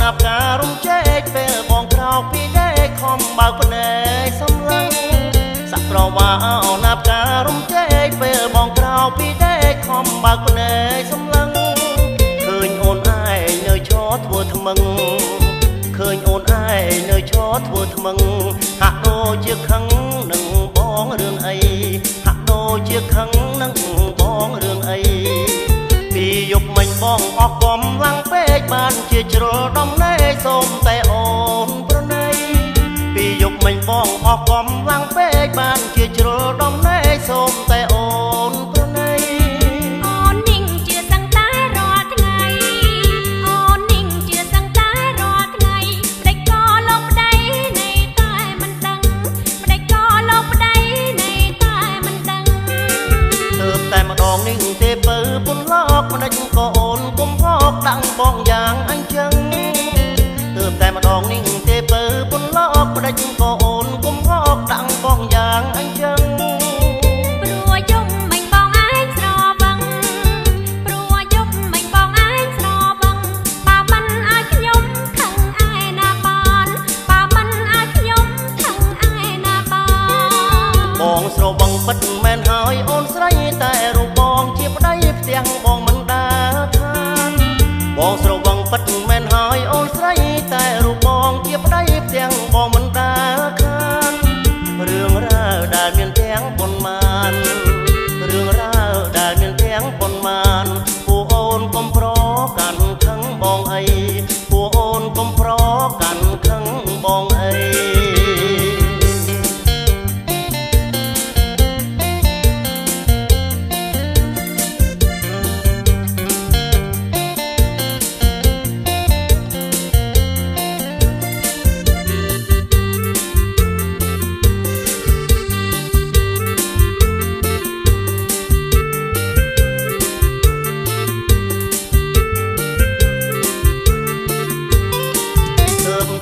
ណាប់ការរំជែកពេលបងក្រោកពីដេកខំបើកភ្នែកសំឡឹងសាក់ក្រវ៉ាណាប់ការរំជែកពេលបងក្រោកពីដេកខំបើកភ្នែកសំឡឹងឃើញអូនឯងនៅឈរធ្វើថ្មឹងឃើញអូនឯងនៅឈរធ្វើថ្មឹងហាក់ដូចជាខឹងនឹងបងរឿងអីហាក់ដូចជាខឹងនឹងបងរឿងអីពីយប់មិញបងអស់កំលាំងពេកបានជាជ្រុលដំណេកសូមតែអូនប្រណីពីយប់មិញបងអស់កំលាំងពេកបានជាជ្រុលដំណេកសូមតែអូនប្រណីអូនนิ่งជាសឹងតែរាល់ថ្ងៃអូនนิ่งជាសឹងតែរាល់ថ្ងៃប្ដេចក៏លោកប្ដីនៃតែមិនដឹងប្ដេចក៏លោកប្ដីនៃតែមិនដឹងទើបតែម្ដងនេះទេពើពុនលោកប្ដេចក៏អូនកុំហកដាក់បងយ៉ាងអញ្ចឹងទើបតែម្ដងនេះទេពើពុនលោកប្ដេចក៏អូនកុំហកដាក់បងយ៉ាងអញ្ចឹងព្រោះយប់មិញបងឯងស្រវឹងព្រោះយប់មិញបងឯងស្រវឹងបើមិនឲ្យខ្ញុំខឹងឯណាបានបើមិនឲ្យខ្ញុំខឹងឯណាបានបងស្រវឹងពិតមែនហើយអូនស្រីតែរូបបងជាប្តីផ្ទះបងមិនដើរខានបងស្រវឹងពិតមែនហើយអូនស្រីតែរូបបងជាប្តីផ្ទះបងមិនដើរខានរឿងរ៉ាវដែលមានទាំងប៉ុន្មានរឿងរ៉ាវដែលមានទាំងប៉ុន្មានពួកអូនកុំប្រកាន់ខឹងបងអីពួកអូនកុំប្រកាន់ខឹងបងអី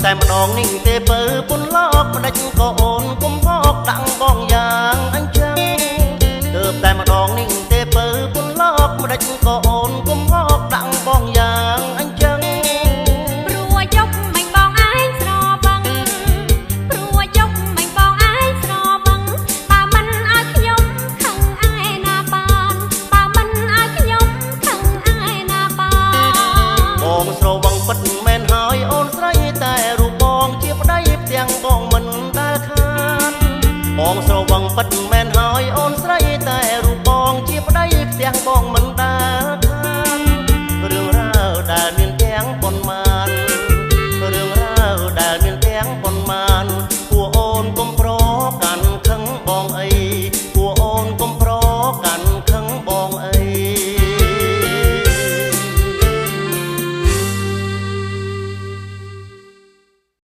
តែម្ដងនេះទេពើពុនលោកប្ដេចក៏អូនកុំហកដាក់បងយ៉ាងអញ្ចឹងទើបតែម្ដងនេះទេពើពុនលោកប្ដេចក៏អូនកុំហកដាក់បងយ៉ាងអញ្ចឹងព្រោះយប់មិញបងឯងស្រវឹងព្រោះយប់មិញបងឯងស្រវឹងបើមិនឲ្យខ្ញុំខឹងឯណាបានបើមិនឲ្យខ្ញុំខឹងឯណាបានបងស្រវឹងពិតមែនហើយអូនស្រី